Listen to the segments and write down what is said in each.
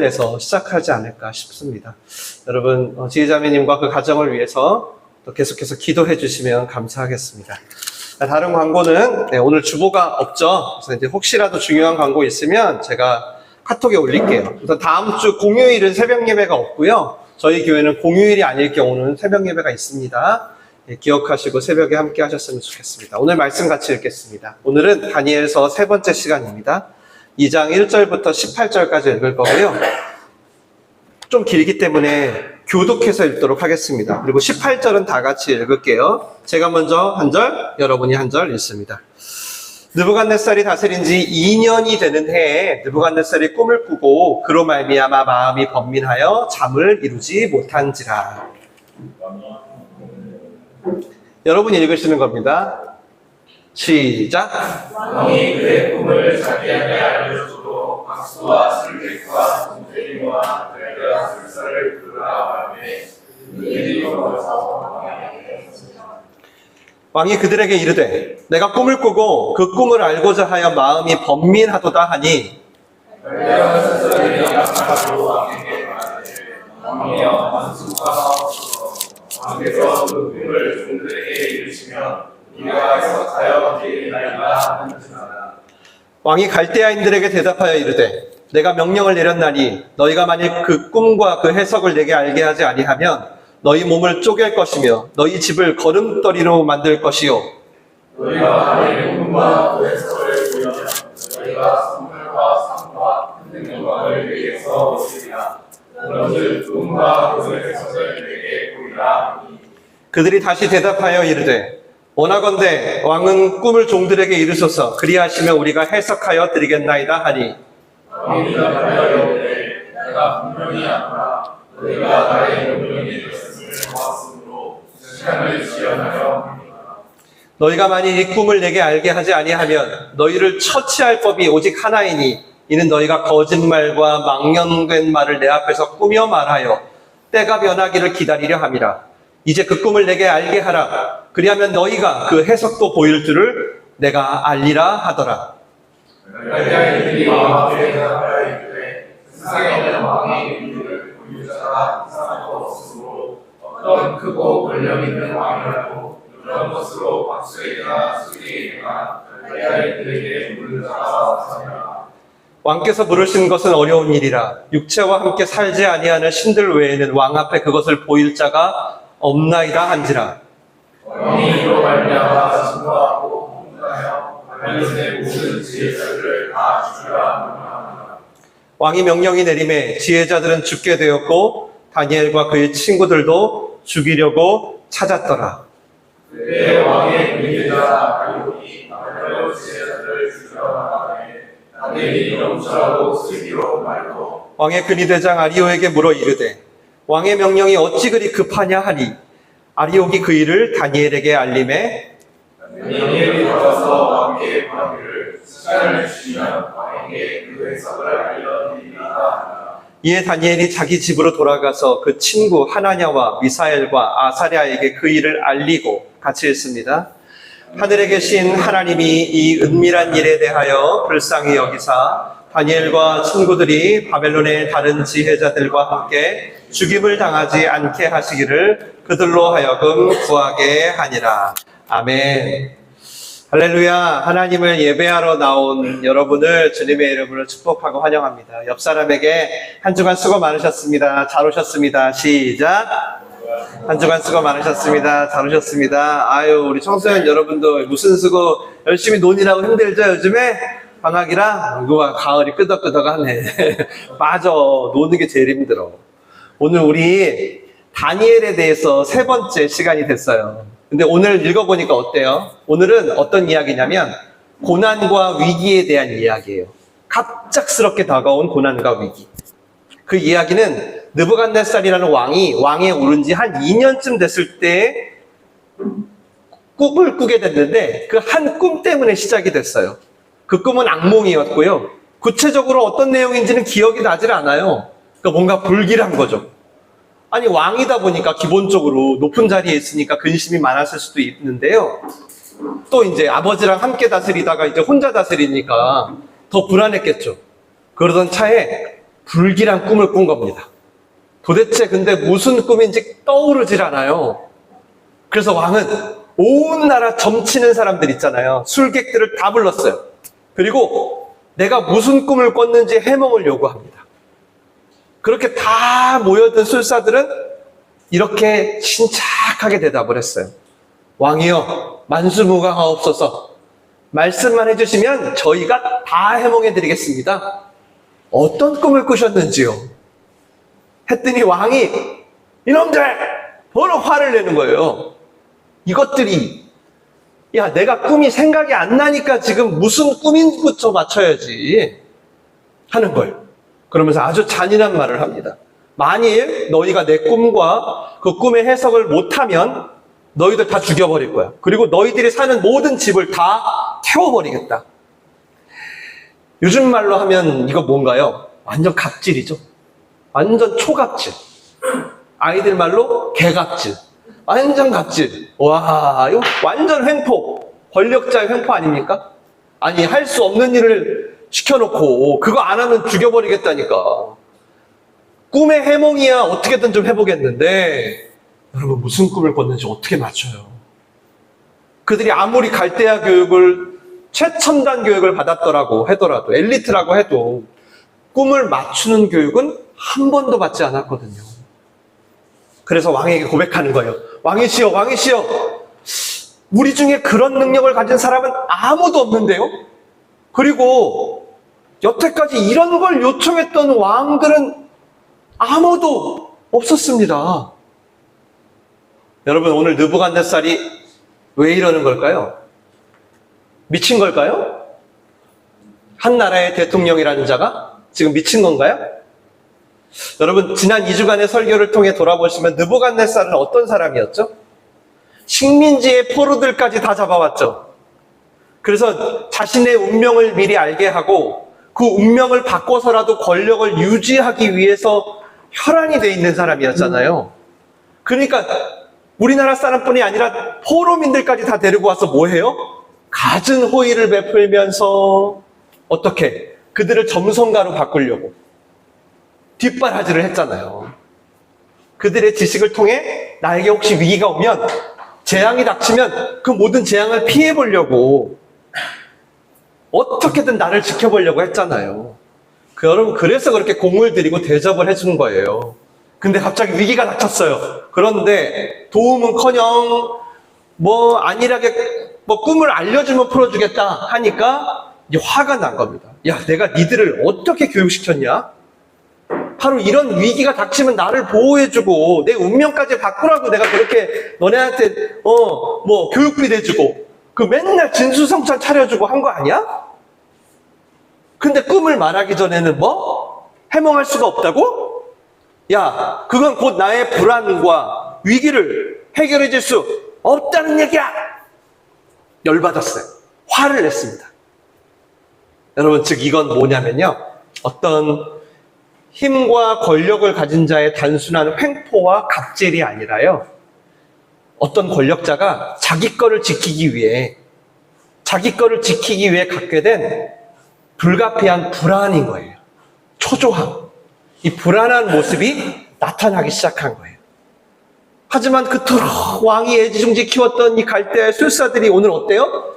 에서 시작하지 않을까 싶습니다. 여러분, 지혜자매님과 그 가정을 위해서 또 계속해서 기도해 주시면 감사하겠습니다. 다른 광고는 오늘 주보가 없죠. 그래서 이제 혹시라도 중요한 광고 있으면 제가 카톡에 올릴게요. 우선 다음 주 공휴일은 새벽 예배가 없고요. 저희 교회는 공휴일이 아닐 경우는 새벽 예배가 있습니다. 기억하시고 새벽에 함께 하셨으면 좋겠습니다. 오늘 말씀 같이 읽겠습니다. 오늘은 다니엘서 세 번째 시간입니다. 2장 1절부터 18절까지 읽을 거고요. 좀 길기 때문에 교독해서 읽도록 하겠습니다. 그리고 18절은 다 같이 읽을게요. 제가 먼저 한 절, 여러분이 한 절 읽습니다. 느부갓네살이 다스린 지 2년이 되는 해에 느부갓네살이 꿈을 꾸고 그로 말미암아 마음이 번민하여 잠을 이루지 못한지라. 여러분이 읽으시는 겁니다. 시작. 왕이 그의 꿈을 자기에게 알려주고 박수와 술객과 동태리와 그레가 술사를 부르라 하매 그들이 와서 왕이 그들에게 이르되 내가 꿈을 꾸고 그 꿈을 알고자 하여 마음이 번민하도다 하니 그레가 술사들이 양하고 왕에게 말하되 왕이여 만수하옵소서. 왕께서 그 꿈을 종들에게 이르시면 네가 해석하여 드리나이다 하는지라. 왕이 갈대아인들에게 대답하여 이르되 내가 명령을 내렸나니 너희가 만일 그 꿈과 그 해석을 내게 알게 하지 아니하면 너희 몸을 쪼갤 것이며 너희 집을 걸음더리로 만들 것이요 너희가 만일 꿈과 그 해석을 보이면 너희가 선물과 상과 큰 영광을 내게서 얻으리라. 그런즉 꿈과 그 해석을 내게 보이라 하니. 그들이 다시 대답하여 이르되 원하건대 왕은 꿈을 종들에게 이르소서. 그리하시면 우리가 해석하여 드리겠나이다 하니 왕이 대답하여 이르되 내가 분명히 아노라. 너희가 나의 명령이 되었음을 보았으므로 시간을 지연하여 합니다. 너희가 만일 이 꿈을 내게 알게 하지 아니하면 너희를 처치할 법이 오직 하나이니 이는 너희가 거짓말과 망령된 말을 내 앞에서 꾸며 말하여 때가 변하기를 기다리려 함이라. 이제 그 꿈을 내게 알게 하라. 그리하면 너희가 그 해석도 보일 줄을 내가 알리라 하더라. 갈대아인들이 왕에게 대답하여 이르되 세상에는 왕의 의를 보일 자가 이상하고 없으므로 어떤 크고 권력 있는 왕이라도 그런 것으로 박수에게나 수리에게나 갈대아인들에게 물는 자가 없으니라. 왕께서 물으신 것은 어려운 일이라. 육체와 함께 살지 아니하는 신들 외에는 왕 앞에 그것을 보일 자가 없나이다 한지라. 왕이 이로 말미암아 진노하고 분노하여 관련된 모든 지혜자들을 다 죽이라 하노라. 왕이 명령이 내림에 지혜자들은 죽게 되었고 다니엘과 그의 친구들도 죽이려고 찾았더라. 그때 왕의 군대자 다리옥이 다니엘 지혜자들을 죽이라 하매 다니엘이 명철하고 슬기로 말고 왕의 근위대장 아리오에게 물어 이르되 왕의 명령이 어찌 그리 급하냐 하니 아리옥이 그 일을 다니엘에게 알림에 다니엘이 가서 왕께 말하기를 시간을 주시면 왕에게 그 해석을 알려드리리라 하라. 이에 다니엘이 자기 집으로 돌아가서 그 친구 하나냐와 미사엘과 아사랴에게 그 일을 알리고 같이 읽습니다. 하늘에 계신 하나님이 이 은밀한 일에 대하여 불쌍히 여기사 다니엘과 친구들이 바벨론의 다른 지혜자들과 함께 죽임을 당하지 않게 하시기를 그들로 하여금 구하게 하니라. 아멘. 할렐루야. 하나님을 예배하러 나온 여러분을 주님의 이름으로 축복하고 환영합니다. 옆 사람에게 한 주간 수고 많으셨습니다. 잘 오셨습니다. 시작. 한 주간 수고 많으셨습니다. 잘 오셨습니다. 아유, 우리 청소년 여러분도 무슨 수고 열심히 논이라고 힘들죠, 요즘에? 방학이라? 이거 가을이 끄덕끄덕하네. 맞아. 노는 게 제일 힘들어. 오늘 우리 다니엘에 대해서 세 번째 시간이 됐어요. 근데 오늘 읽어보니까 어때요? 오늘은 어떤 이야기냐면 고난과 위기에 대한 이야기예요. 갑작스럽게 다가온 고난과 위기. 그 이야기는 느부갓네살이라는 왕에 오른 지 한 2년쯤 됐을 때 꿈을 꾸게 됐는데 그 한 꿈 때문에 시작이 됐어요. 그 꿈은 악몽이었고요. 구체적으로 어떤 내용인지는 기억이 나질 않아요. 그러니까 뭔가 불길한 거죠. 아니, 왕이다 보니까 기본적으로 높은 자리에 있으니까 근심이 많았을 수도 있는데요. 또 이제 아버지랑 함께 다스리다가 이제 혼자 다스리니까 더 불안했겠죠. 그러던 차에 불길한 꿈을 꾼 겁니다. 도대체 근데 무슨 꿈인지 떠오르질 않아요. 그래서 왕은 온 나라 점치는 사람들 있잖아요. 술객들을 다 불렀어요. 그리고 내가 무슨 꿈을 꿨는지 해몽을 요구합니다. 그렇게 다 모여든 술사들은 이렇게 신착하게 대답을 했어요. 왕이여, 만수무강하옵소서. 말씀만 해주시면 저희가 다 해몽해 드리겠습니다. 어떤 꿈을 꾸셨는지요? 했더니 왕이 이놈들! 바로 화를 내는 거예요. 이것들이 야, 내가 꿈이 생각이 안 나니까 지금 무슨 꿈인부터 맞춰야지 하는 거예요. 그러면서 아주 잔인한 말을 합니다. 만일 너희가 내 꿈과 그 꿈의 해석을 못하면 너희들 다 죽여버릴 거야. 그리고 너희들이 사는 모든 집을 다 태워버리겠다. 요즘 말로 하면 이거 뭔가요? 완전 갑질이죠. 완전 초갑질. 아이들 말로 개갑질. 완전 갑질. 와, 이거 완전 횡포. 권력자의 횡포 아닙니까? 아니, 할 수 없는 일을 시켜놓고 그거 안 하면 죽여버리겠다니까. 꿈의 해몽이야 어떻게든 좀 해보겠는데 여러분 무슨 꿈을 꿨는지 어떻게 맞춰요? 그들이 아무리 갈대아 교육을 최첨단 교육을 받았더라고 하더라도 엘리트라고 해도 꿈을 맞추는 교육은 한 번도 받지 않았거든요. 그래서 왕에게 고백하는 거예요. 왕이시여, 왕이시여, 우리 중에 그런 능력을 가진 사람은 아무도 없는데요? 그리고 여태까지 이런 걸 요청했던 왕들은 아무도 없었습니다. 여러분, 오늘 느부갓네살이 왜 이러는 걸까요? 미친 걸까요? 한 나라의 대통령이라는 자가 지금 미친 건가요? 여러분, 지난 2주간의 설교를 통해 돌아보시면 느부갓네살은 어떤 사람이었죠? 식민지의 포로들까지 다 잡아왔죠. 그래서 자신의 운명을 미리 알게 하고 그 운명을 바꿔서라도 권력을 유지하기 위해서 혈안이 돼 있는 사람이었잖아요. 그러니까 우리나라 사람뿐이 아니라 포로민들까지 다 데리고 와서 뭐 해요? 갖은 호의를 베풀면서 어떻게? 그들을 점성가로 바꾸려고 뒷바라지를 했잖아요. 그들의 지식을 통해 나에게 혹시 위기가 오면 재앙이 닥치면 그 모든 재앙을 피해보려고 어떻게든 나를 지켜보려고 했잖아요. 여러분, 그래서 그렇게 공을 들이고 대접을 해준 거예요. 근데 갑자기 위기가 닥쳤어요. 그런데 도움은커녕 안일하게 꿈을 알려주면 풀어주겠다 하니까 이제 화가 난 겁니다. 야, 내가 니들을 어떻게 교육시켰냐? 바로 이런 위기가 닥치면 나를 보호해주고 내 운명까지 바꾸라고 내가 그렇게 너네한테 교육비 내주고 그 맨날 진수성찬 차려주고 한 거 아니야? 근데 꿈을 말하기 전에는 해몽할 수가 없다고? 야, 그건 곧 나의 불안과 위기를 해결해 줄 수 없다는 얘기야! 열받았어요. 화를 냈습니다. 여러분, 즉 이건 뭐냐면요. 어떤 힘과 권력을 가진 자의 단순한 횡포와 갑질이 아니라요. 어떤 권력자가 자기 거를 지키기 위해 갖게 된 불가피한 불안인 거예요. 초조함. 이 불안한 모습이 나타나기 시작한 거예요. 하지만 그토록 왕이 애지중지 키웠던 이 갈대아의 술사들이 오늘 어때요?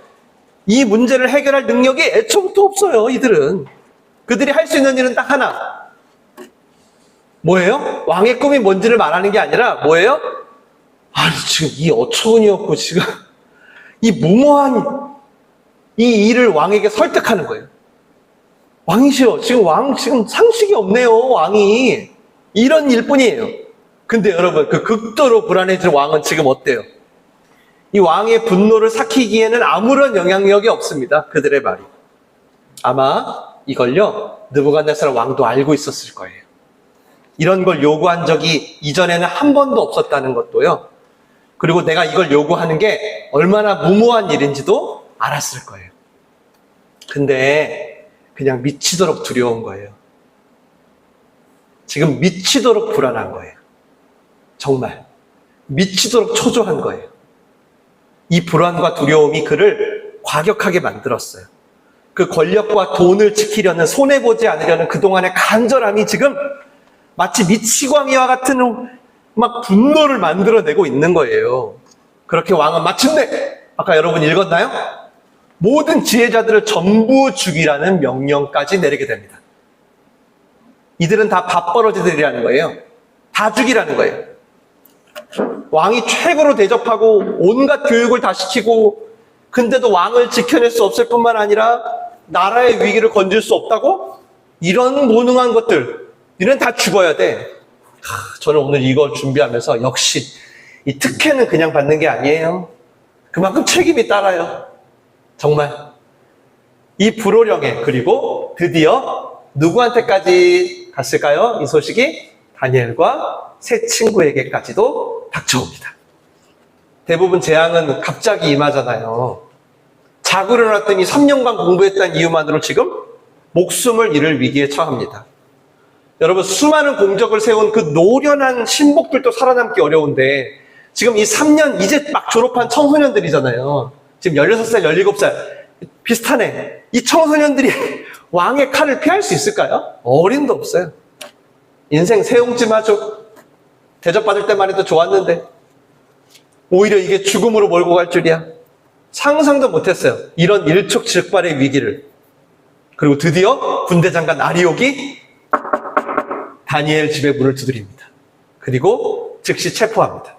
이 문제를 해결할 능력이 애초부터 없어요, 이들은. 그들이 할 수 있는 일은 딱 하나. 뭐예요? 왕의 꿈이 뭔지를 말하는 게 아니라 뭐예요? 아니, 지금 이 어처구니 없고 지금 이 무모한 이 일을 왕에게 설득하는 거예요. 왕이시여, 지금 상식이 없네요, 왕이. 이런 일뿐이에요. 근데 여러분, 그 극도로 불안해진 왕은 지금 어때요? 이 왕의 분노를 삭히기에는 아무런 영향력이 없습니다, 그들의 말이. 아마 이걸요, 느부갓네살 왕도 알고 있었을 거예요. 이런 걸 요구한 적이 이전에는 한 번도 없었다는 것도요. 그리고 내가 이걸 요구하는 게 얼마나 무모한 일인지도 알았을 거예요. 근데 그냥 미치도록 두려운 거예요. 지금 미치도록 불안한 거예요. 정말 미치도록 초조한 거예요. 이 불안과 두려움이 그를 과격하게 만들었어요. 그 권력과 돈을 지키려는, 손해보지 않으려는 그동안의 간절함이 지금 마치 미치광이와 같은 막 분노를 만들어내고 있는 거예요. 그렇게 왕은 마침내 아까 여러분 읽었나요? 모든 지혜자들을 전부 죽이라는 명령까지 내리게 됩니다. 이들은 다 밥벌어지들이라는 거예요. 다 죽이라는 거예요. 왕이 최고로 대접하고 온갖 교육을 다 시키고, 근데도 왕을 지켜낼 수 없을 뿐만 아니라 나라의 위기를 건질 수 없다고? 이런 무능한 것들, 이런 다 죽어야 돼. 저는 오늘 이걸 준비하면서 역시 이 특혜는 그냥 받는 게 아니에요. 그만큼 책임이 따라요. 정말. 이 불호령에, 그리고 드디어 누구한테까지 갔을까요? 이 소식이 다니엘과 세 친구에게까지도 닥쳐옵니다. 대부분 재앙은 갑자기 임하잖아요. 자고 일어났더니 3년간 공부했다는 이유만으로 지금 목숨을 잃을 위기에 처합니다. 여러분, 수많은 공적을 세운 그 노련한 신복들도 살아남기 어려운데, 지금 이 3년 이제 막 졸업한 청소년들이잖아요. 지금 16살, 17살 비슷하네. 이 청소년들이 왕의 칼을 피할 수 있을까요? 어림도 없어요. 인생 세옹찜 하죠. 대접받을 때만 해도 좋았는데 오히려 이게 죽음으로 몰고 갈 줄이야. 상상도 못했어요. 이런 일촉즉발의 위기를. 그리고 드디어 군대 장관 아리옥이 다니엘 집의 문을 두드립니다. 그리고 즉시 체포합니다.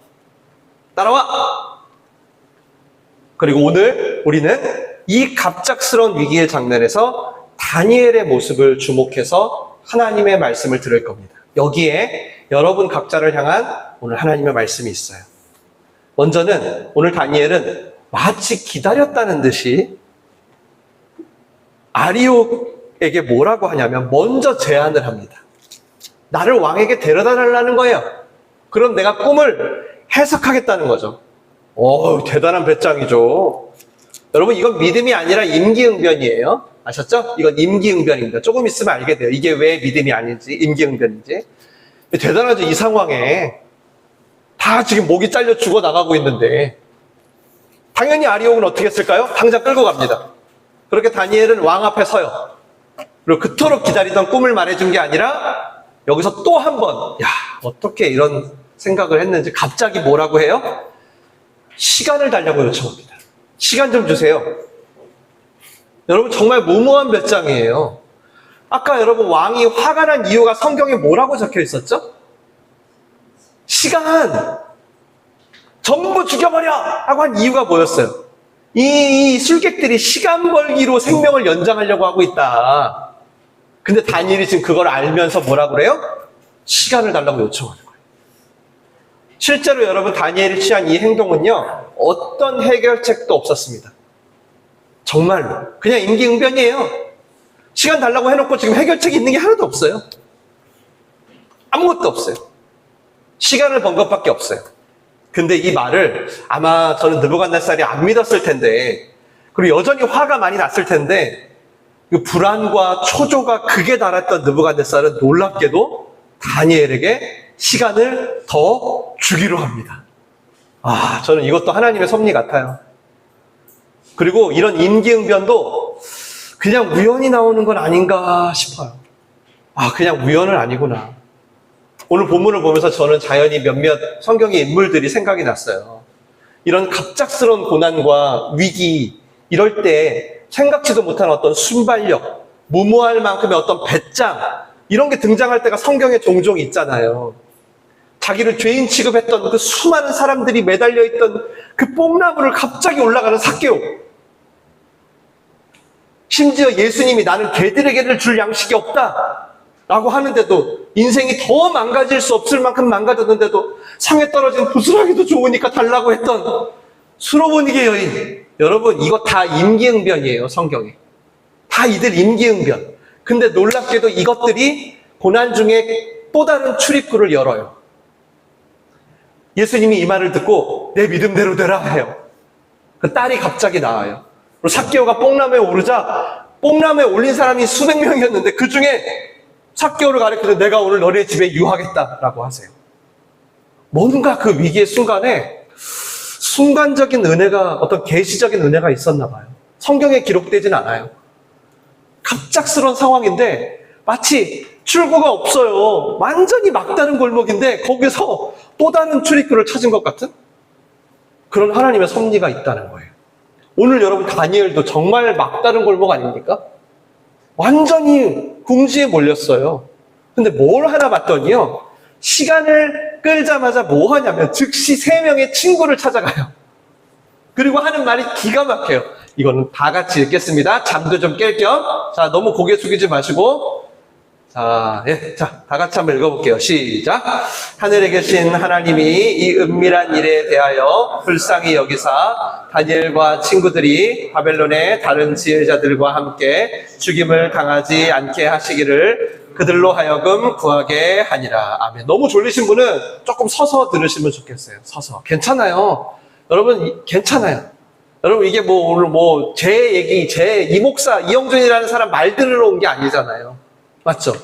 따라와! 그리고 오늘 우리는 이 갑작스러운 위기의 장면에서 다니엘의 모습을 주목해서 하나님의 말씀을 들을 겁니다. 여기에 여러분 각자를 향한 오늘 하나님의 말씀이 있어요. 먼저는 오늘 다니엘은 마치 기다렸다는 듯이 아리옥에게 뭐라고 하냐면 먼저 제안을 합니다. 나를 왕에게 데려다 달라는 거예요. 그럼 내가 꿈을 해석하겠다는 거죠. 대단한 배짱이죠. 여러분, 이건 믿음이 아니라 임기응변이에요. 아셨죠? 이건 임기응변입니다. 조금 있으면 알게 돼요. 이게 왜 믿음이 아닌지, 임기응변인지. 대단하죠. 이 상황에 다 지금 목이 잘려 죽어나가고 있는데 당연히 아리옥은 어떻게 했을까요? 당장 끌고 갑니다. 그렇게 다니엘은 왕 앞에 서요. 그리고 그토록 기다리던 꿈을 말해준 게 아니라 여기서 또 한 번, 어떻게 이런 생각을 했는지 갑자기 뭐라고 해요? 시간을 달라고 요청합니다. 시간 좀 주세요. 여러분, 정말 무모한 배짱이에요. 아까 여러분, 왕이 화가 난 이유가 성경에 뭐라고 적혀 있었죠? 시간! 전부 죽여버려! 라고 한 이유가 뭐였어요? 이 술객들이 시간 벌기로 생명을 연장하려고 하고 있다. 근데 다니엘이 지금 그걸 알면서 뭐라고 그래요? 시간을 달라고 요청하는 거예요. 실제로 여러분, 다니엘이 취한 이 행동은요, 어떤 해결책도 없었습니다. 정말로. 그냥 임기응변이에요. 시간 달라고 해놓고 지금 해결책이 있는 게 하나도 없어요. 아무것도 없어요. 시간을 번 것밖에 없어요. 근데 이 말을 아마 저는 느부갓네살이 안 믿었을 텐데, 그리고 여전히 화가 많이 났을 텐데, 그 불안과 초조가 극에 달했던 느부갓네살은 놀랍게도 다니엘에게 시간을 더 주기로 합니다. 저는 이것도 하나님의 섭리 같아요. 그리고 이런 임기응변도 그냥 우연히 나오는 건 아닌가 싶어요. 그냥 우연은 아니구나. 오늘 본문을 보면서 저는 자연히 몇몇 성경의 인물들이 생각이 났어요. 이런 갑작스러운 고난과 위기, 이럴 때 생각지도 못한 어떤 순발력, 무모할 만큼의 어떤 배짱, 이런 게 등장할 때가 성경에 종종 있잖아요. 자기를 죄인 취급했던 그 수많은 사람들이 매달려 있던 그 뽕나무를 갑자기 올라가는 삭개오. 심지어 예수님이 나는 개들에게를 줄 양식이 없다 라고 하는데도, 인생이 더 망가질 수 없을 만큼 망가졌는데도 상에 떨어진 부스러기도 좋으니까 달라고 했던 수로보니게 여인. 여러분, 이거 다 임기응변이에요. 성경에 다 이들 임기응변. 근데 놀랍게도 이것들이 고난 중에 또 다른 출입구를 열어요. 예수님이 이 말을 듣고 내 믿음대로 되라 해요. 그 딸이 갑자기 나와요. 그리고 삭개오가 뽕나무에 오르자 뽕나무에 올린 사람이 수백 명이었는데 그 중에 삭개오를 가리켜서 내가 오늘 너네 집에 유하겠다라고 하세요. 뭔가 그 위기의 순간에 순간적인 은혜가, 어떤 계시적인 은혜가 있었나 봐요. 성경에 기록되진 않아요. 갑작스러운 상황인데 마치 출구가 없어요. 완전히 막다른 골목인데 거기서 또 다른 출입구를 찾은 것 같은 그런 하나님의 섭리가 있다는 거예요. 오늘 여러분 다니엘도 정말 막다른 골목 아닙니까? 완전히 궁지에 몰렸어요. 근데 뭘 하나 봤더니요. 시간을 끌자마자 뭐 하냐면 즉시 3명의 친구를 찾아가요. 그리고 하는 말이 기가 막혀요. 이거는 다 같이 읽겠습니다. 잠도 좀 깰 겸. 자, 너무 고개 숙이지 마시고. 자, 다 같이 한번 읽어볼게요. 시작. 하늘에 계신 하나님이 이 은밀한 일에 대하여 불쌍히 여기사 다니엘과 친구들이 바벨론의 다른 지혜자들과 함께 죽임을 당하지 않게 하시기를 그들로 하여금 구하게 하니라. 아멘. 너무 졸리신 분은 조금 서서 들으시면 좋겠어요. 서서. 괜찮아요. 여러분, 괜찮아요. 여러분, 이게 오늘 제 얘기, 이 목사, 이영준이라는 사람 말 들으러 온 게 아니잖아요. 맞죠?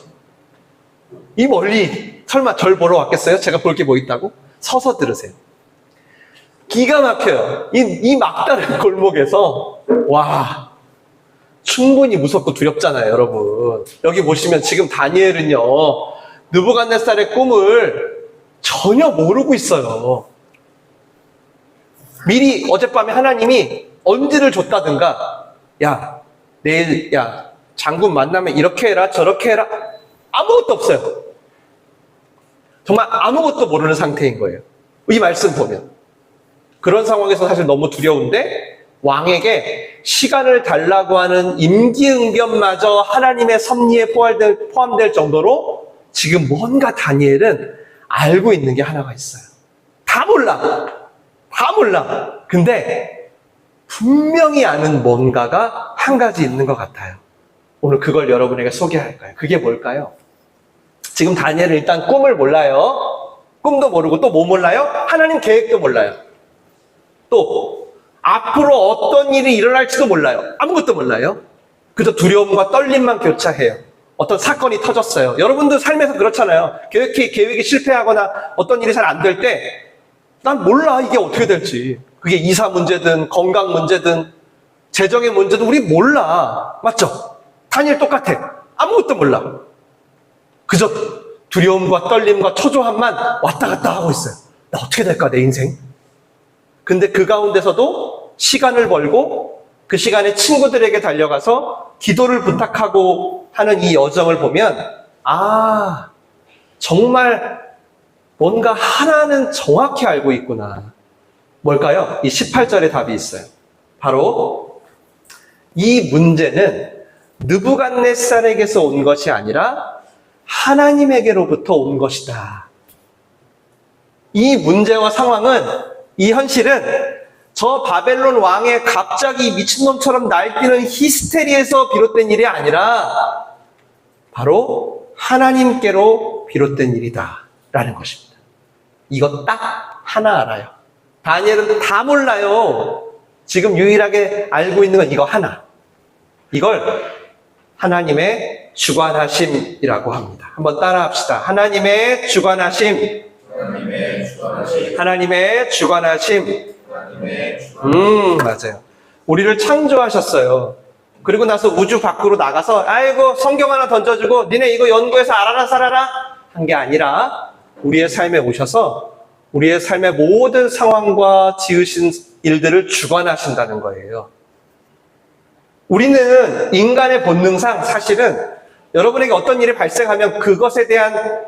이 멀리 설마 절 보러 왔겠어요? 제가 볼 게 뭐 있다고? 서서 들으세요. 기가 막혀요. 이 막다른 골목에서 와 충분히 무섭고 두렵잖아요, 여러분. 여기 보시면 지금 다니엘은요 느부갓네살의 꿈을 전혀 모르고 있어요. 미리 어젯밤에 하나님이 언지를 줬다든가 내일 장군 만나면 이렇게 해라 저렇게 해라 아무것도 없어요. 정말 아무것도 모르는 상태인 거예요. 이 말씀 보면 그런 상황에서 사실 너무 두려운데 왕에게 시간을 달라고 하는 임기응변마저 하나님의 섭리에 포함될 정도로 지금 뭔가 다니엘은 알고 있는 게 하나가 있어요. 다 몰라. 근데 분명히 아는 뭔가가 한 가지 있는 것 같아요. 오늘 그걸 여러분에게 소개할 거예요. 그게 뭘까요? 지금 다니엘은 일단 꿈을 몰라요. 꿈도 모르고 또 뭐 몰라요? 하나님 계획도 몰라요. 또 앞으로 어떤 일이 일어날지도 몰라요. 아무것도 몰라요. 그저 두려움과 떨림만 교차해요. 어떤 사건이 터졌어요. 여러분도 삶에서 그렇잖아요. 계획이 실패하거나 어떤 일이 잘 안 될 때 난 몰라 이게 어떻게 될지. 그게 이사 문제든 건강 문제든 재정의 문제든 우리 몰라. 맞죠? 다니엘 똑같아. 아무것도 몰라. 그저 두려움과 떨림과 초조함만 왔다 갔다 하고 있어요. 나 어떻게 될까 내 인생? 근데 그 가운데서도 시간을 벌고 그 시간에 친구들에게 달려가서 기도를 부탁하고 하는 이 여정을 보면 정말 뭔가 하나는 정확히 알고 있구나. 뭘까요? 이 18절에 답이 있어요. 바로 이 문제는 느부갓네살에게서 온 것이 아니라 하나님에게로부터 온 것이다. 이 문제와 상황은, 이 현실은 저 바벨론 왕의 갑자기 미친놈처럼 날뛰는 히스테리에서 비롯된 일이 아니라 바로 하나님께로 비롯된 일이다 라는 것입니다. 이거 딱 하나 알아요. 다니엘은 다 몰라요. 지금 유일하게 알고 있는 건 이거 하나. 이걸 하나님의 주관하심이라고 합니다. 한번 따라 합시다. 하나님의 주관하심. 하나님의 주관하심. 맞아요. 우리를 창조하셨어요. 그리고 나서 우주 밖으로 나가서 아이고 성경 하나 던져주고 니네 이거 연구해서 알아라 살아라 한 게 아니라 우리의 삶에 오셔서 우리의 삶의 모든 상황과 지으신 일들을 주관하신다는 거예요. 우리는 인간의 본능상 사실은 여러분에게 어떤 일이 발생하면 그것에 대한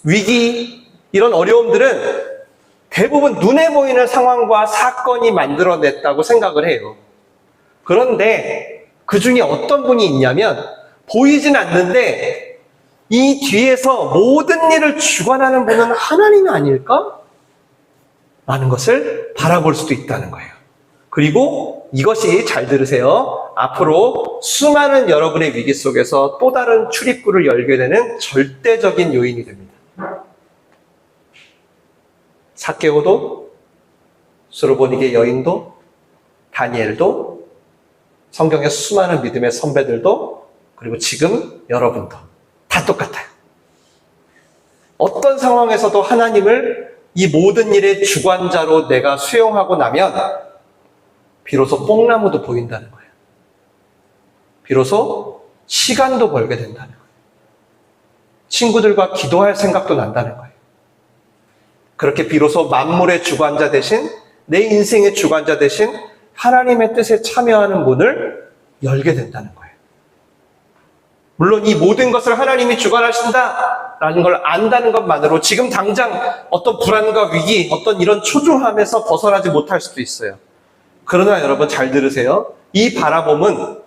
위기, 이런 어려움들은 대부분 눈에 보이는 상황과 사건이 만들어냈다고 생각을 해요. 그런데 그 중에 어떤 분이 있냐면 보이진 않는데 이 뒤에서 모든 일을 주관하는 분은 하나님이 아닐까? 라는 것을 바라볼 수도 있다는 거예요. 그리고 이것이, 잘 들으세요, 앞으로 수많은 여러분의 위기 속에서 또 다른 출입구를 열게 되는 절대적인 요인이 됩니다. 삭개오도, 스로보니게 여인도, 다니엘도, 성경의 수많은 믿음의 선배들도, 그리고 지금 여러분도 다 똑같아요. 어떤 상황에서도 하나님을 이 모든 일의 주관자로 내가 수용하고 나면 비로소 뽕나무도 보인다는 거예요. 비로소 시간도 벌게 된다는 거예요. 친구들과 기도할 생각도 난다는 거예요. 그렇게 비로소 만물의 주관자 대신, 내 인생의 주관자 대신 하나님의 뜻에 참여하는 문을 열게 된다는 거예요. 물론 이 모든 것을 하나님이 주관하신다라는 걸 안다는 것만으로 지금 당장 어떤 불안과 위기, 어떤 이런 초조함에서 벗어나지 못할 수도 있어요. 그러나 여러분 잘 들으세요. 이 바라봄은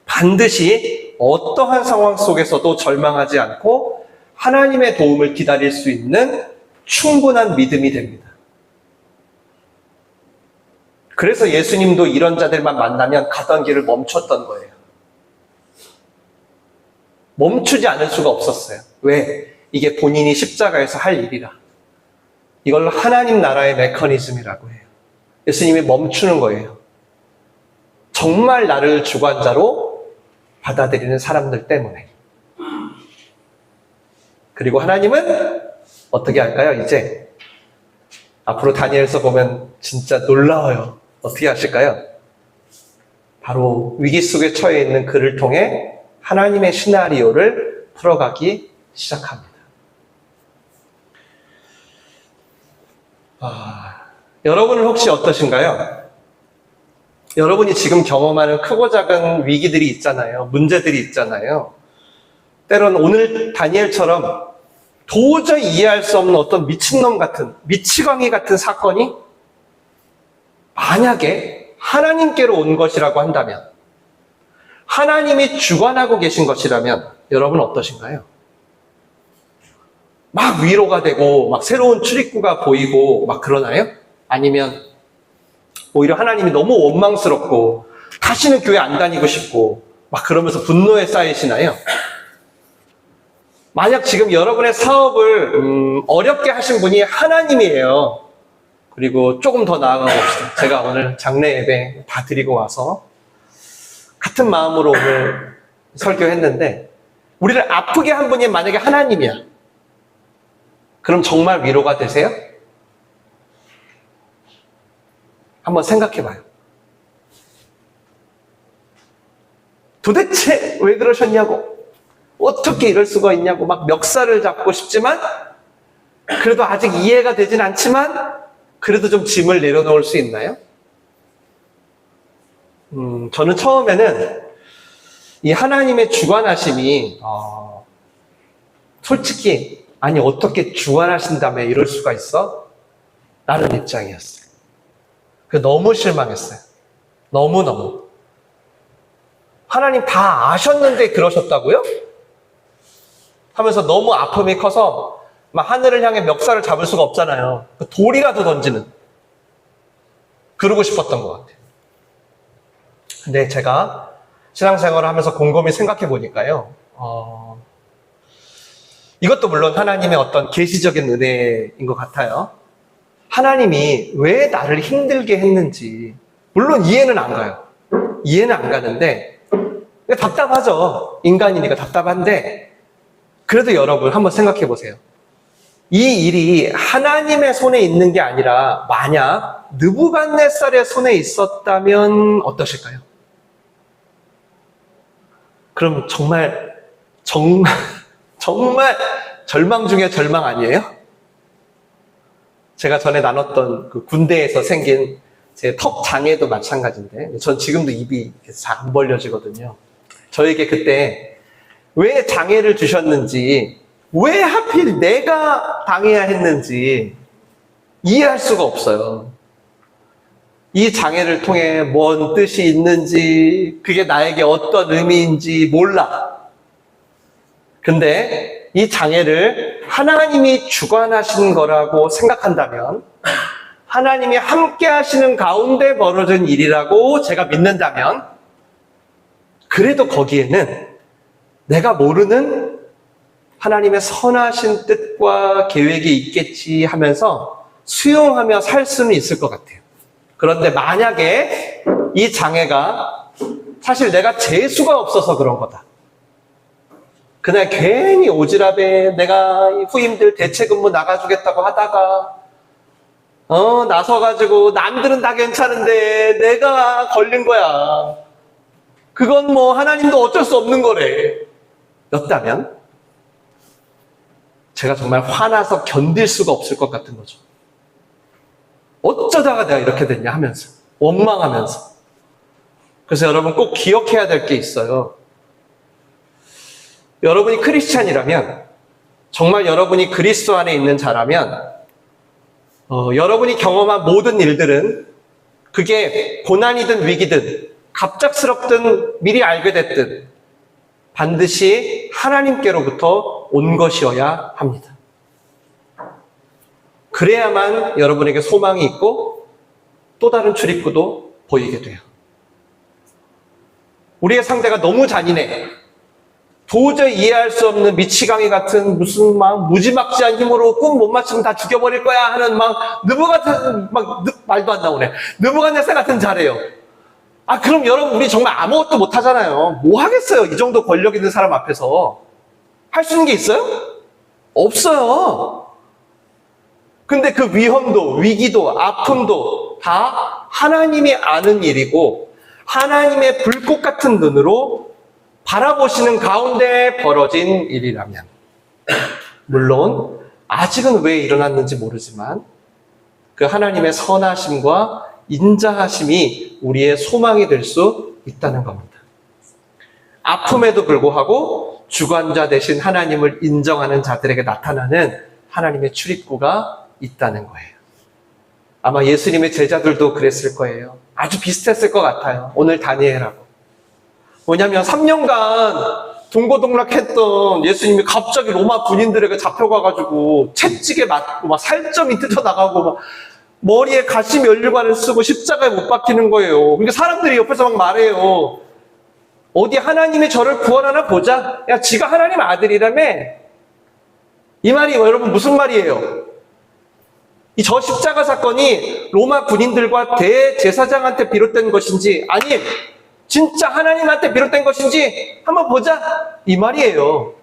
반드시 어떠한 상황 속에서도 절망하지 않고 하나님의 도움을 기다릴 수 있는 충분한 믿음이 됩니다. 그래서 예수님도 이런 자들만 만나면 가던 길을 멈췄던 거예요. 멈추지 않을 수가 없었어요. 왜? 이게 본인이 십자가에서 할 일이라. 이걸 하나님 나라의 메커니즘이라고 해요. 예수님이 멈추는 거예요. 정말 나를 주관자로 받아들이는 사람들 때문에. 그리고 하나님은 어떻게 할까요? 이제 앞으로 다니엘서 보면 진짜 놀라워요. 어떻게 하실까요? 바로 위기 속에 처해 있는 그를 통해 하나님의 시나리오를 풀어가기 시작합니다. 여러분은 혹시 어떠신가요? 여러분이 지금 경험하는 크고 작은 위기들이 있잖아요. 문제들이 있잖아요. 때론 오늘 다니엘처럼 도저히 이해할 수 없는 어떤 미친놈 같은, 미치광이 같은 사건이 만약에 하나님께로 온 것이라고 한다면, 하나님이 주관하고 계신 것이라면 여러분 어떠신가요? 막 위로가 되고 막 새로운 출입구가 보이고 막 그러나요? 아니면 오히려 하나님이 너무 원망스럽고 다시는 교회 안 다니고 싶고 막 그러면서 분노에 쌓이시나요? 만약 지금 여러분의 사업을 어렵게 하신 분이 하나님이에요. 그리고 조금 더 나아가 봅시다. 제가 오늘 장례 예배 다 드리고 와서 같은 마음으로 오늘 설교했는데 우리를 아프게 한 분이 만약에 하나님이야. 그럼 정말 위로가 되세요? 한번 생각해 봐요. 도대체 왜 그러셨냐고, 어떻게 이럴 수가 있냐고 막 멱살을 잡고 싶지만 그래도 아직 이해가 되진 않지만 그래도 좀 짐을 내려놓을 수 있나요? 저는 처음에는 이 하나님의 주관하심이 솔직히 아니 어떻게 주관하신다며 이럴 수가 있어? 라는 입장이었어요. 너무 실망했어요. 너무너무. 하나님 다 아셨는데 그러셨다고요? 하면서 너무 아픔이 커서 막 하늘을 향해 멱살을 잡을 수가 없잖아요. 돌이라도 던지는. 그러고 싶었던 것 같아요. 근데 제가 신앙생활을 하면서 곰곰이 생각해 보니까요. 이것도 물론 하나님의 어떤 계시적인 은혜인 것 같아요. 하나님이 왜 나를 힘들게 했는지 물론 이해는 안 가요. 이해는 안 가는데 답답하죠. 인간이니까 답답한데 그래도 여러분 한번 생각해 보세요. 이 일이 하나님의 손에 있는 게 아니라 만약 느부갓네살의 손에 있었다면 어떠실까요? 그럼 정말 절망 중에 절망 아니에요? 제가 전에 나눴던 그 군대에서 생긴 제 턱 장애도 마찬가지인데 전 지금도 입이 잘 안 벌려지거든요. 저에게 그때 왜 장애를 주셨는지, 왜 하필 내가 당해야 했는지 이해할 수가 없어요. 이 장애를 통해 뭔 뜻이 있는지, 그게 나에게 어떤 의미인지 몰라. 근데 이 장애를 하나님이 주관하신 거라고 생각한다면, 하나님이 함께 하시는 가운데 벌어진 일이라고 제가 믿는다면, 그래도 거기에는 내가 모르는 하나님의 선하신 뜻과 계획이 있겠지 하면서 수용하며 살 수는 있을 것 같아요. 그런데 만약에 이 장애가 사실 내가 재수가 없어서 그런 거다. 그날 괜히 오지랖에 내가 후임들 대체근무 나가주겠다고 하다가 나서가지고 남들은 다 괜찮은데 내가 걸린 거야. 그건 뭐 하나님도 어쩔 수 없는 거래. 였다면 제가 정말 화나서 견딜 수가 없을 것 같은 거죠. 어쩌다가 내가 이렇게 됐냐 하면서, 원망하면서. 그래서 여러분 꼭 기억해야 될 게 있어요. 여러분이 크리스찬이라면, 정말 여러분이 그리스도 안에 있는 자라면 여러분이 경험한 모든 일들은 그게 고난이든 위기든 갑작스럽든 미리 알게 됐든 반드시 하나님께로부터 온 것이어야 합니다. 그래야만 여러분에게 소망이 있고 또 다른 출입구도 보이게 돼요. 우리의 상대가 너무 잔인해. 도저히 이해할 수 없는 미치광이 같은 무슨 막 무지막지한 힘으로 꿈 못 맞추면 다 죽여버릴 거야 하는 막 말도 안 나오네. 느부갓네살 같은 자래요. 그럼 여러분 우리 정말 아무것도 못 하잖아요. 뭐 하겠어요? 이 정도 권력 있는 사람 앞에서. 할 수 있는 게 있어요? 없어요. 근데 그 위험도, 위기도, 아픔도 다 하나님이 아는 일이고 하나님의 불꽃 같은 눈으로 바라보시는 가운데 벌어진 일이라면, 물론 아직은 왜 일어났는지 모르지만 그 하나님의 선하심과 인자하심이 우리의 소망이 될 수 있다는 겁니다. 아픔에도 불구하고 주관자 되신 하나님을 인정하는 자들에게 나타나는 하나님의 출입구가 있다는 거예요. 아마 예수님의 제자들도 그랬을 거예요. 아주 비슷했을 것 같아요. 오늘 다니엘하고. 뭐냐면 3년간 동고동락했던 예수님이 갑자기 로마 군인들에게 잡혀가가지고 채찍에 맞고 막 살점이 뜯어나가고 막 머리에 가시 면류관을 쓰고 십자가에 못 박히는 거예요. 그러니까 사람들이 옆에서 막 말해요. 어디 하나님이 저를 구원하나 보자. 야, 지가 하나님 아들이라며. 이 말이 여러분 무슨 말이에요? 저 십자가 사건이 로마 군인들과 대제사장한테 비롯된 것인지 아님 진짜 하나님한테 비롯된 것인지 한번 보자, 이 말이에요.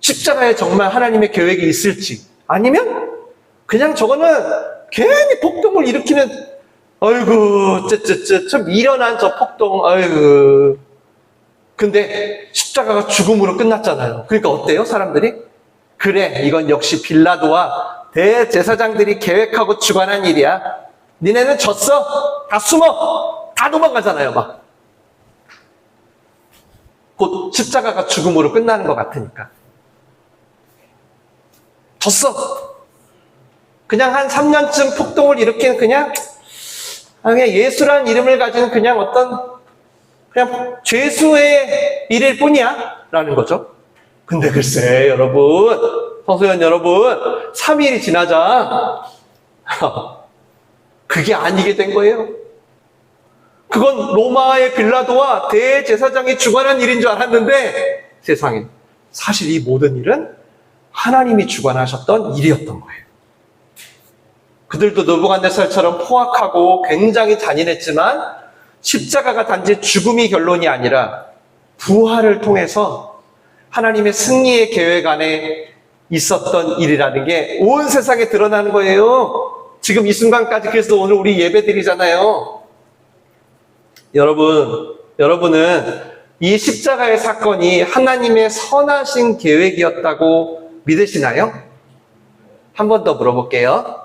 십자가에 정말 하나님의 계획이 있을지 아니면 그냥 저거는 괜히 폭동을 일으키는, 아이고 참 미련한 저 폭동, 아이고. 근데 십자가가 죽음으로 끝났잖아요. 그러니까 어때요, 사람들이? 그래, 이건 역시 빌라도와 대제사장들이 계획하고 주관한 일이야. 니네는 졌어. 다 숨어. 다 도망가잖아요, 막. 곧 십자가가 죽음으로 끝나는 것 같으니까. 졌어. 그냥 한 3년쯤 폭동을 일으킨 그냥 예수란 이름을 가진 그냥 죄수의 일일 뿐이야. 라는 거죠. 근데 글쎄, 여러분, 성소년 여러분, 3일이 지나자 그게 아니게 된 거예요. 그건 로마의 빌라도와 대제사장이 주관한 일인 줄 알았는데 세상에 사실 이 모든 일은 하나님이 주관하셨던 일이었던 거예요. 그들도 느부갓네살처럼 포악하고 굉장히 잔인했지만 십자가가 단지 죽음이 결론이 아니라 부활을 통해서 하나님의 승리의 계획 안에 있었던 일이라는 게 온 세상에 드러나는 거예요. 지금 이 순간까지. 그래서 오늘 우리 예배 드리잖아요. 여러분은 이 십자가의 사건이 하나님의 선하신 계획이었다고 믿으시나요? 한 번 더 물어볼게요.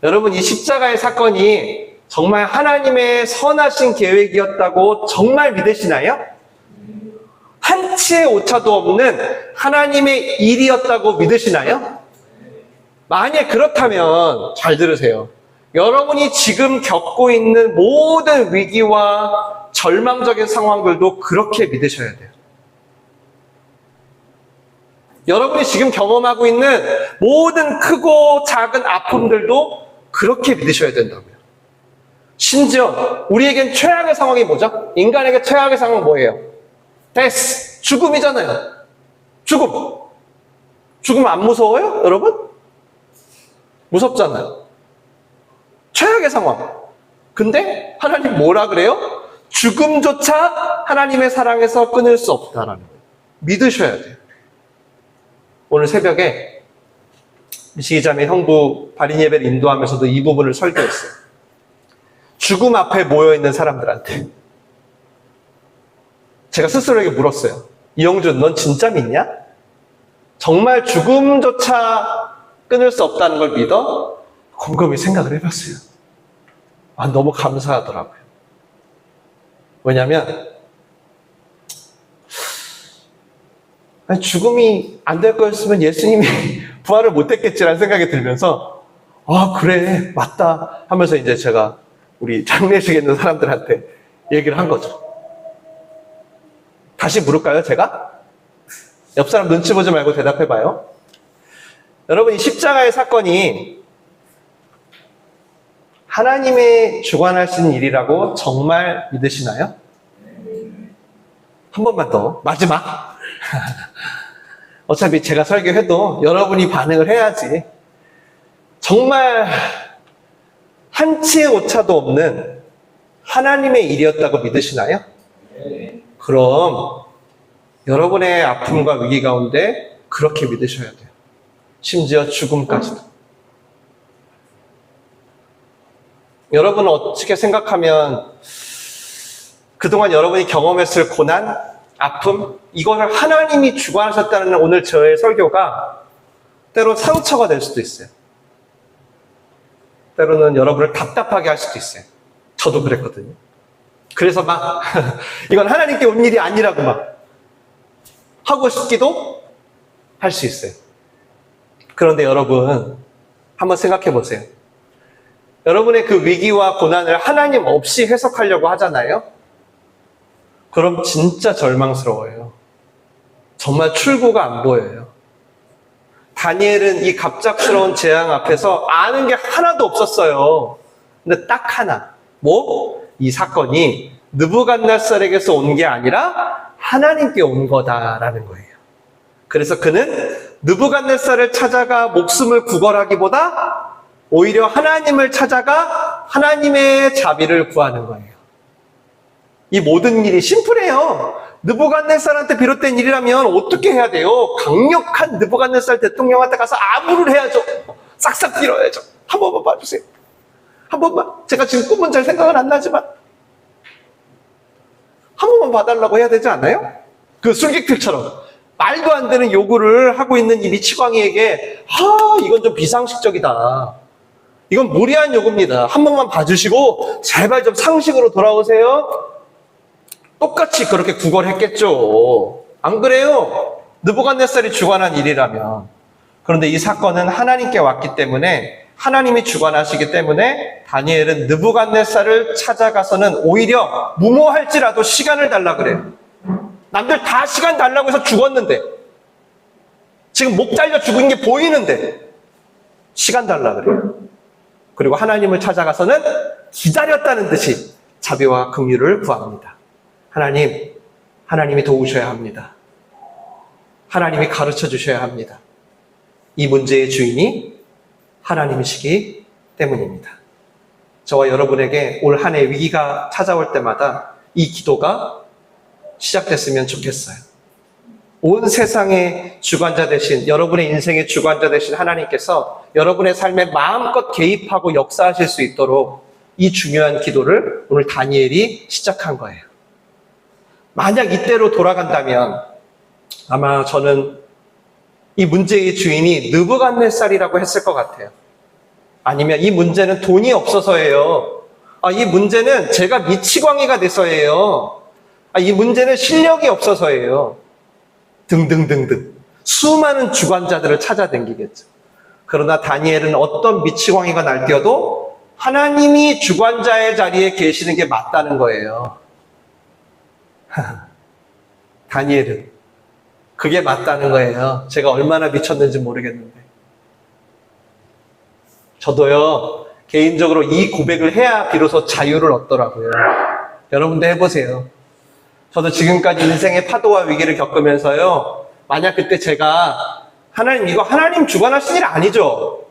여러분, 이 십자가의 사건이 정말 하나님의 선하신 계획이었다고 정말 믿으시나요? 한치의 오차도 없는 하나님의 일이었다고 믿으시나요? 만약 그렇다면 잘 들으세요. 여러분이 지금 겪고 있는 모든 위기와 절망적인 상황들도 그렇게 믿으셔야 돼요. 여러분이 지금 경험하고 있는 모든 크고 작은 아픔들도 그렇게 믿으셔야 된다고요. 심지어 우리에겐 최악의 상황이 뭐죠? 인간에게 최악의 상황은 뭐예요? 데스, 죽음이잖아요. 죽음 안 무서워요, 여러분? 무섭잖아요. 최악의 상황. 근데 하나님 뭐라 그래요? 죽음조차 하나님의 사랑에서 끊을 수 없다라는 거예요. 믿으셔야 돼요. 오늘 새벽에 미시기자매 형부 발인 예배를 인도하면서도 이 부분을 설교했어요. 죽음 앞에 모여있는 사람들한테 제가 스스로에게 물었어요. 이영준, 넌 진짜 믿냐? 정말 죽음조차 끊을 수 없다는 걸 믿어? 곰곰이 생각을 해봤어요. 너무 감사하더라고요. 왜냐면 죽음이 안 될 거였으면 예수님이 부활을 못했겠지라는 생각이 들면서 그래, 맞다 하면서 이제 제가 우리 장례식에 있는 사람들한테 얘기를 한 거죠. 다시 물을까요, 제가? 옆 사람 눈치 보지 말고 대답해봐요. 여러분, 이 십자가의 사건이 하나님의 주관하신 일이라고 정말 믿으시나요? 한 번만 더. 마지막. 어차피 제가 설교해도 여러분이 반응을 해야지. 정말 한치의 오차도 없는 하나님의 일이었다고 믿으시나요? 그럼 여러분의 아픔과 위기 가운데 그렇게 믿으셔야 돼요. 심지어 죽음까지도. 여러분은 어떻게 생각하면 그동안 여러분이 경험했을 고난, 아픔, 이거를 하나님이 주관하셨다는 오늘 저의 설교가 때로 상처가 될 수도 있어요. 때로는 여러분을 답답하게 할 수도 있어요. 저도 그랬거든요. 그래서 막 이건 하나님께 온 일이 아니라고 막 하고 싶기도 할 수 있어요. 그런데 여러분, 한번 생각해 보세요. 여러분의 그 위기와 고난을 하나님 없이 해석하려고 하잖아요? 그럼 진짜 절망스러워요. 정말 출구가 안 보여요. 다니엘은 이 갑작스러운 재앙 앞에서 아는 게 하나도 없었어요. 근데 딱 하나. 이 사건이 느부갓네살에게서 온 게 아니라 하나님께 온 거다라는 거예요. 그래서 그는 느부갓네살을 찾아가 목숨을 구걸하기보다 오히려 하나님을 찾아가 하나님의 자비를 구하는 거예요. 이 모든 일이 심플해요. 느부갓네살한테 비롯된 일이라면 어떻게 해야 돼요? 강력한 느부갓네살 대통령한테 가서 아부를 해야죠. 싹싹 빌어야죠. 한 번만 봐주세요. 한 번만. 제가 지금 꿈은 잘 생각은 안 나지만 한 번만 봐달라고 해야 되지 않나요? 그 술객들처럼 말도 안 되는 요구를 하고 있는 이 미치광이에게 이건 좀 비상식적이다. 이건 무리한 요구입니다. 한 번만 봐주시고 제발 좀 상식으로 돌아오세요. 똑같이 그렇게 구걸했겠죠. 안 그래요? 느부갓네살이 주관한 일이라면. 그런데 이 사건은 하나님께 왔기 때문에 하나님이 주관하시기 때문에 다니엘은 느부갓네살을 찾아가서는 오히려 무모할지라도 시간을 달라 그래요. 남들 다 시간 달라고 해서 죽었는데 지금 목 잘려 죽은 게 보이는데 시간 달라 그래요. 그리고 하나님을 찾아가서는 기다렸다는 듯이 자비와 긍휼을 구합니다. 하나님이 도우셔야 합니다. 하나님이 가르쳐 주셔야 합니다. 이 문제의 주인이 하나님이시기 때문입니다. 저와 여러분에게 올 한 해 위기가 찾아올 때마다 이 기도가 시작됐으면 좋겠어요. 온 세상의 주관자 되신, 여러분의 인생의 주관자 되신 하나님께서 여러분의 삶에 마음껏 개입하고 역사하실 수 있도록 이 중요한 기도를 오늘 다니엘이 시작한 거예요. 만약 이때로 돌아간다면 아마 저는 이 문제의 주인이 느부갓네살이라고 했을 것 같아요. 아니면 이 문제는 돈이 없어서예요. 이 문제는 제가 미치광이가 돼서예요. 이 문제는 실력이 없어서예요. 등등등등. 수많은 주관자들을 찾아다니겠죠. 그러나 다니엘은 어떤 미치광이가 날뛰어도 하나님이 주관자의 자리에 계시는 게 맞다는 거예요. 다니엘은 그게 맞다는 거예요. 제가 얼마나 미쳤는지 모르겠는데. 저도요, 개인적으로 이 고백을 해야 비로소 자유를 얻더라고요. 여러분도 해보세요. 저도 지금까지 인생의 파도와 위기를 겪으면서요, 만약 그때 제가 하나님, 이거 하나님 주관하신 일 아니죠?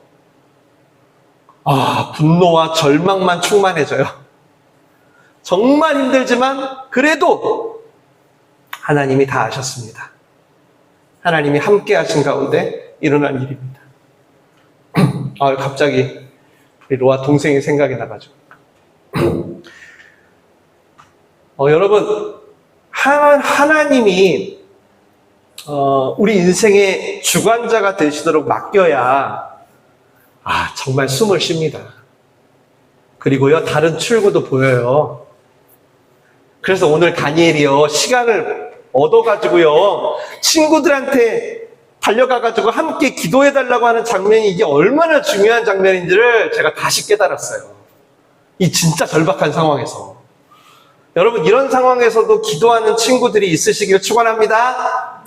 분노와 절망만 충만해져요. 정말 힘들지만 그래도 하나님이 다 아셨습니다. 하나님이 함께 하신 가운데 일어난 일입니다. 갑자기 우리 로아 동생이 생각이 나가지고 여러분, 하나님이 우리 인생의 주관자가 되시도록 맡겨야 정말 숨을 쉽니다. 그리고요, 다른 출구도 보여요. 그래서 오늘 다니엘이요, 시간을 얻어가지고요, 친구들한테 달려가가지고 함께 기도해달라고 하는 장면이 이게 얼마나 중요한 장면인지를 제가 다시 깨달았어요. 이 진짜 절박한 상황에서. 여러분, 이런 상황에서도 기도하는 친구들이 있으시길 축원합니다.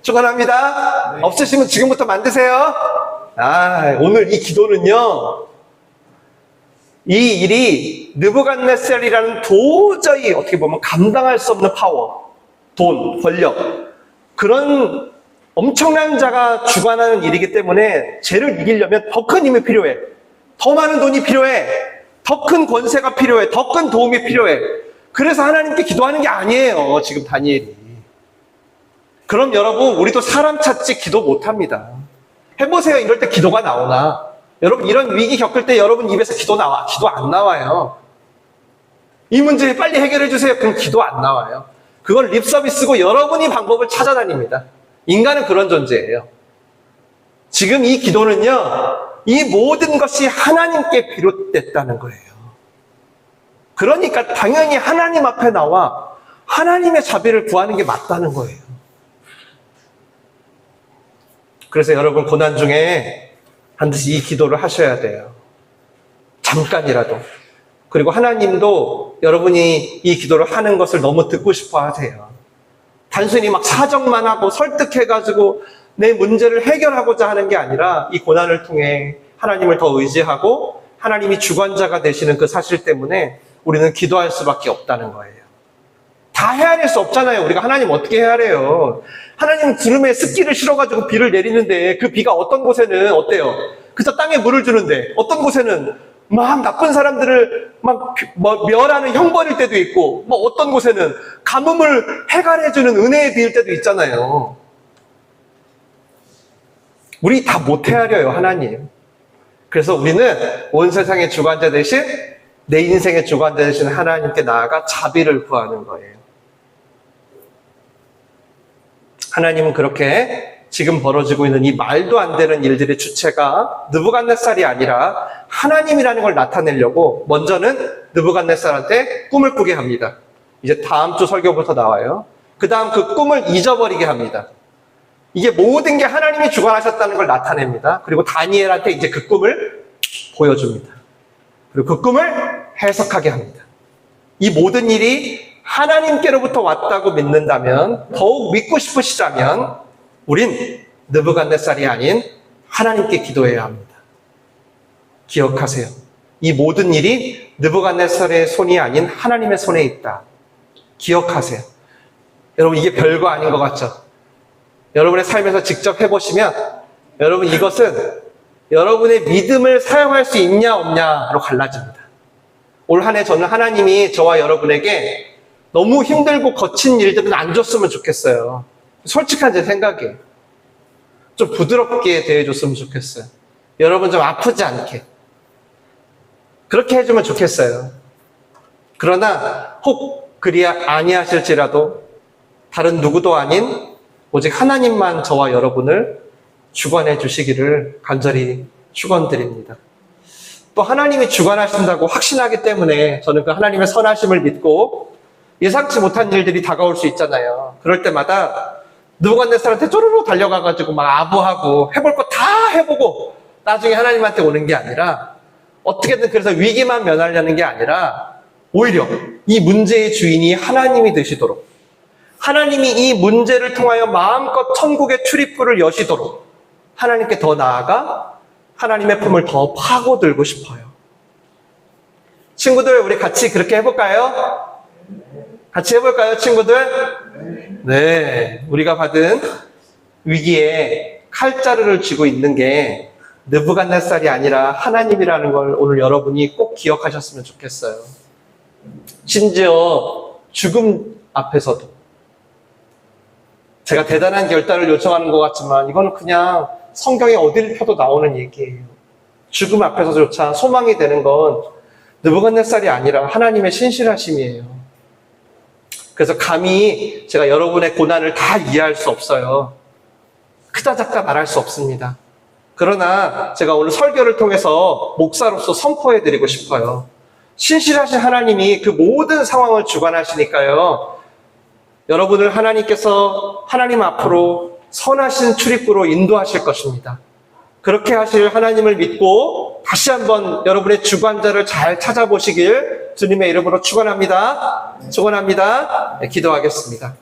축원합니다. 네. 없으시면 지금부터 만드세요. 오늘 이 기도는요, 이 일이 느부갓네살이라는 도저히 어떻게 보면 감당할 수 없는 파워, 돈, 권력, 그런 엄청난 자가 주관하는 일이기 때문에 쟤를 이기려면 더 큰 힘이 필요해. 더 많은 돈이 필요해. 더 큰 권세가 필요해. 더 큰 도움이 필요해. 그래서 하나님께 기도하는 게 아니에요, 지금 다니엘이. 그럼 여러분, 우리도 사람 찾지 기도 못합니다. 해보세요. 이럴 때 기도가 나오나? 여러분, 이런 위기 겪을 때 여러분 입에서 기도 안 나와요. 이 문제 빨리 해결해 주세요. 그럼 기도 안 나와요. 그건 립서비스고 여러분이 방법을 찾아다닙니다. 인간은 그런 존재예요. 지금 이 기도는요, 이 모든 것이 하나님께 비롯됐다는 거예요. 그러니까 당연히 하나님 앞에 나와 하나님의 자비를 구하는 게 맞다는 거예요. 그래서 여러분, 고난 중에 반드시 이 기도를 하셔야 돼요. 잠깐이라도. 그리고 하나님도 여러분이 이 기도를 하는 것을 너무 듣고 싶어 하세요. 단순히 막 사정만 하고 설득해가지고 내 문제를 해결하고자 하는 게 아니라 이 고난을 통해 하나님을 더 의지하고 하나님이 주관자가 되시는 그 사실 때문에 우리는 기도할 수밖에 없다는 거예요. 다 헤아릴 수 없잖아요. 우리가 하나님 어떻게 헤아려요? 하나님은 구름에 습기를 실어가지고 비를 내리는데 그 비가 어떤 곳에는 어때요? 그저 땅에 물을 주는데 어떤 곳에는 막 나쁜 사람들을 막 멸하는 형벌일 때도 있고, 뭐 어떤 곳에는 가뭄을 해갈해주는 은혜의 비일 때도 있잖아요. 우리 다 못 헤아려요, 하나님. 그래서 우리는 온 세상의 주관자 대신 내 인생의 주관자 되신 하나님께 나아가 자비를 구하는 거예요. 하나님은 그렇게 지금 벌어지고 있는 이 말도 안 되는 일들의 주체가 느부갓네살이 아니라 하나님이라는 걸 나타내려고 먼저는 느부갓네살한테 꿈을 꾸게 합니다. 이제 다음 주 설교부터 나와요. 그 다음 그 꿈을 잊어버리게 합니다. 이게 모든 게 하나님이 주관하셨다는 걸 나타냅니다. 그리고 다니엘한테 이제 그 꿈을 보여줍니다. 그리고 그 꿈을 해석하게 합니다. 이 모든 일이 하나님께로부터 왔다고 믿는다면, 더욱 믿고 싶으시다면 우린 느부갓네살이 아닌 하나님께 기도해야 합니다. 기억하세요. 이 모든 일이 느부갓네살의 손이 아닌 하나님의 손에 있다. 기억하세요. 여러분, 이게 별거 아닌 것 같죠? 여러분의 삶에서 직접 해보시면 여러분, 이것은 여러분의 믿음을 사용할 수 있냐 없냐로 갈라집니다. 올 한 해 저는 하나님이 저와 여러분에게 너무 힘들고 거친 일들은 안 줬으면 좋겠어요. 솔직한 제 생각이에요. 좀 부드럽게 대해줬으면 좋겠어요. 여러분 좀 아프지 않게. 그렇게 해주면 좋겠어요. 그러나 혹 그리 아니하실지라도 다른 누구도 아닌 오직 하나님만 저와 여러분을 주관해 주시기를 간절히 축원드립니다. 또 하나님이 주관하신다고 확신하기 때문에 저는 그 하나님의 선하심을 믿고 예상치 못한 일들이 다가올 수 있잖아요. 그럴 때마다 느부갓네살한테 쪼르르 달려가가지고 막 아부하고 해볼 거 다 해보고 나중에 하나님한테 오는 게 아니라, 어떻게든 그래서 위기만 면하려는 게 아니라 오히려 이 문제의 주인이 하나님이 되시도록, 하나님이 이 문제를 통하여 마음껏 천국의 출입구를 여시도록 하나님께 더 나아가 하나님의 품을 더 파고들고 싶어요. 친구들, 우리 같이 그렇게 해볼까요? 같이 해볼까요, 친구들? 네, 우리가 받은 위기에 칼자루를 쥐고 있는 게 느부갓네살이 아니라 하나님이라는 걸 오늘 여러분이 꼭 기억하셨으면 좋겠어요. 심지어 죽음 앞에서도, 제가 대단한 결단을 요청하는 것 같지만 이거는 그냥 성경에 어딜 펴도 나오는 얘기예요. 죽음 앞에서조차 소망이 되는 건 느부갓네살이 아니라 하나님의 신실하심이에요. 그래서 감히 제가 여러분의 고난을 다 이해할 수 없어요. 크다 작다 말할 수 없습니다. 그러나 제가 오늘 설교를 통해서 목사로서 선포해드리고 싶어요. 신실하신 하나님이 그 모든 상황을 주관하시니까요. 여러분을 하나님께서 하나님 앞으로 선하신 출입구로 인도하실 것입니다. 그렇게 하실 하나님을 믿고 다시 한번 여러분의 주관자를 잘 찾아보시길 주님의 이름으로 축원합니다. 축원합니다. 네, 기도하겠습니다.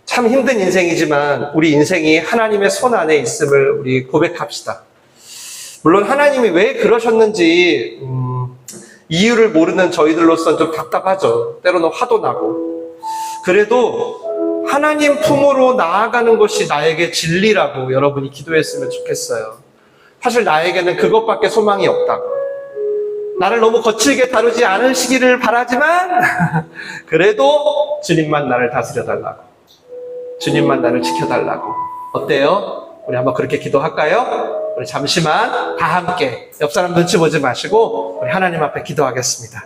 참 힘든 인생이지만 우리 인생이 하나님의 손 안에 있음을 우리 고백합시다. 물론 하나님이 왜 그러셨는지 이유를 모르는 저희들로서는 좀 답답하죠. 때로는 화도 나고. 그래도 하나님 품으로 나아가는 것이 나에게 진리라고 여러분이 기도했으면 좋겠어요. 사실 나에게는 그것밖에 소망이 없다고. 나를 너무 거칠게 다루지 않으시기를 바라지만 그래도 주님만 나를 다스려달라고. 주님만 나를 지켜달라고. 어때요? 우리 한번 그렇게 기도할까요? 우리 잠시만 다 함께 옆 사람 눈치 보지 마시고 우리 하나님 앞에 기도하겠습니다.